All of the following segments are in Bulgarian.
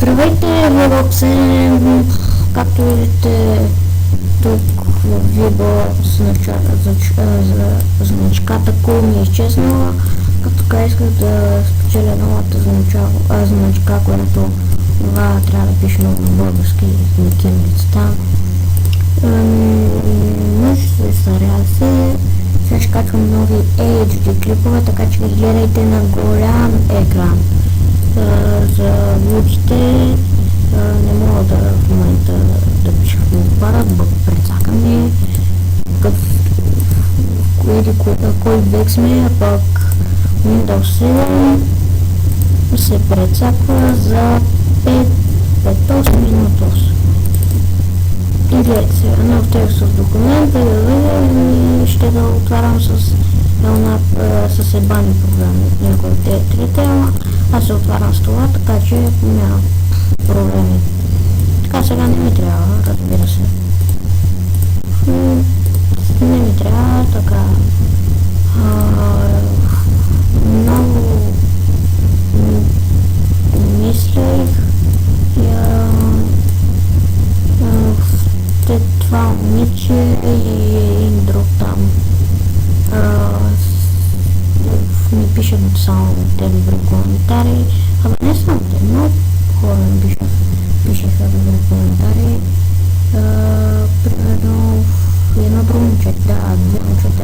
Здравейте, Веб-7, както видите тук в Vibo значката Cool ми е изчезнала, като така исках да спечеля новата значка, която това трябва да пише много на български на кирилицата. Мисля, старя се. Сега ще качвам нови HD клипове, така че ги гледайте на голям екран. За лудите не мога в момента да пиша в мобара, да прецакам ми кой век сме, а пък Windows 7 се прецаква за 5-8 минути. И гледайте сега, нов текст с документ, ще да отварям с ебани програми, някои от тези трите, ама аз се отварям с това, така че няма проблеми. Така сега не ми трябва, разбира се. Не ми трябва, така. Много мислех това момиче и друг там ми пишат само те добри коментари, ама не само те, много хора ми пишеха добри коментари. Примерно едно друго момче, две момчета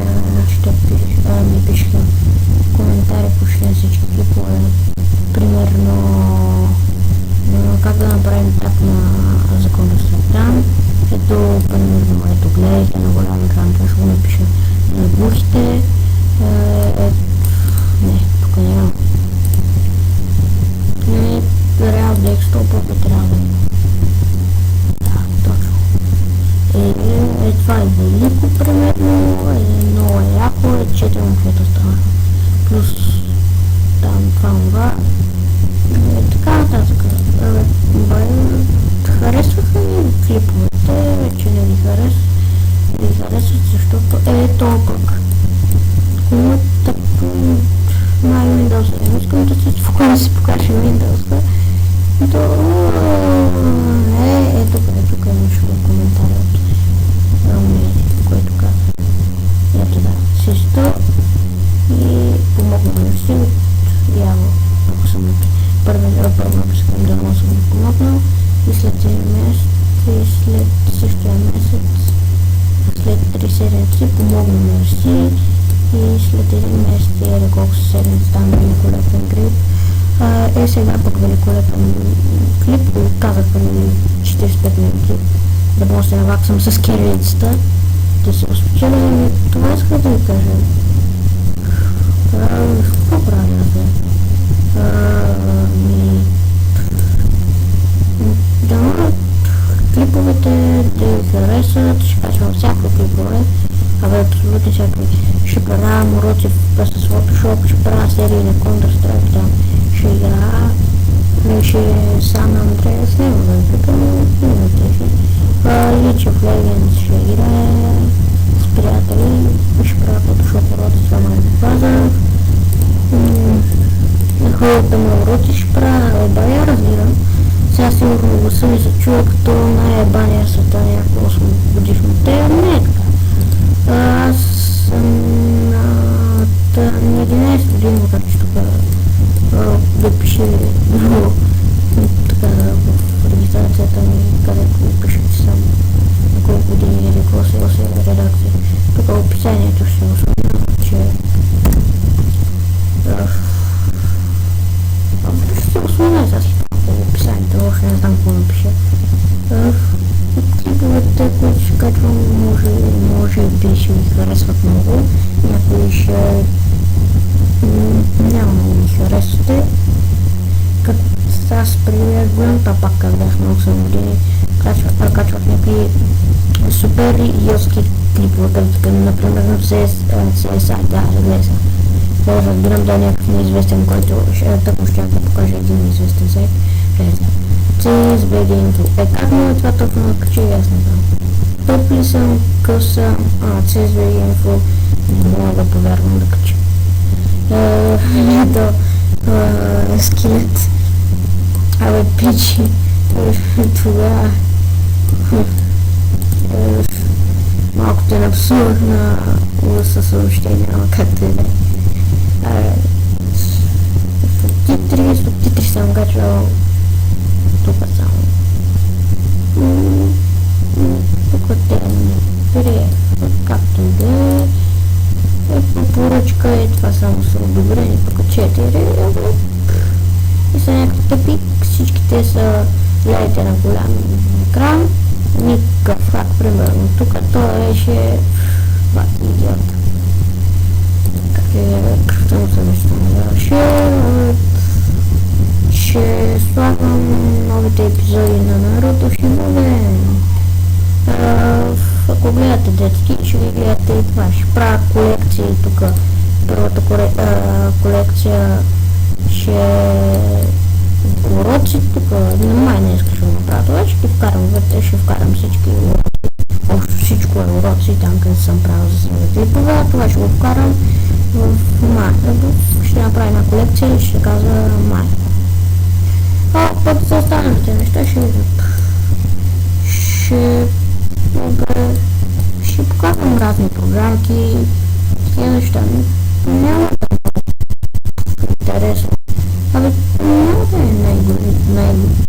ми пишеха коментари почти на всички клипове. Примерно как да направим так на законността. Ето, примерно, гледайте на голям екран, това ще го напиша на глухите. Не, тук няма. Реал декстопа трябва да има. Да, точно. Това е велико, примерно, много яко, 4 момчета става. Плюс там това. Така нататък. Харесваха ми клиповете, вече не ги харесват, защото то пък. Май Windows, не искам да се спокойно да си покажа Windows. Тук имаше коментари от Ромни, който каза. Ето да, систо и помогна ми си от явно, ако съм първо написам да не съм помогнал. И след 1 месец, и след същия месец, след 3 седмици помогна Мерси и след 1 месец и колко седмици стана великолепен клип. Сега пък великолепен клип, казах преди 45 минути, да мога да се наваксам с кирилицата, да се успечеля. Това исках да ви кажа. Какво правя да могат клиповете да ви харесат, ще качвам всякакви клипове, абсолютно всякакви. Ще правя уроци с Photoshop, ще правя серии на Counter-Strike, там ще играя, ще San Andreas, няма да ви пипам, League of Legends ще играя с приятели, ще правя Photoshop уроци, това ме казах. На хората му уроци ще правя, я разбирам. Сега сигурно гласа ми се чува като най-ебания света някакво 8 годишно. Не е така. Аз съм на 11 години, макар че тук да пише така в регистрацията ми, където ми пише, че съм на колко години или какво се редакция. Тук в описанието ще го спомня, че ще се го спомня сега описанието, още не знам какво напиша. Клиповете, които ще качвам, може би ще ви харесват много, някои ще няма много ми харесвате. Като аз преди голямата пак как бях на 8 години, качвах някакви супер йоски клипове, например на CSI, да, гледай се. Разбирам да е някакъв неизвестен, който тъкмо ще да покажа един неизвестен сайт. CS, BG Info. Как му е това точно да кача, аз не знам. Топ ли съм, къс съм, CS, BG Info, не мога да повярвам да кача. Скелет. Абе, пичи, тогава малко те напсувах на лъса съобщения, ама както и да е. Субтитри съм качвал тук само. Тук те не както и да е. Поръчка е, това само са одобрени, тук 4. И са някакви тъпи, всичките са гледайте на голям екран, никакъв хак, примерно. Тук това беше бати идиота. Как е кръвта му съвеща ще слагам новите епизоди на Наруто Шипуден. Ако гледате детски, ще ви гледате и това. Ще правя колекции тук. Първата колекция ще уроци тук. Май не искаш да направя това, ще вкарам вътре, ще вкарам всички уроци. Общо всичко е уроци, там където съм правил за себе клипове. Това ще го вкарам в май. Ще направя една колекция и ще казва май. А пък за останалите неща ще показвам разни програмки, такива неща. Няма да е интересно. Абе, няма да е най-добре.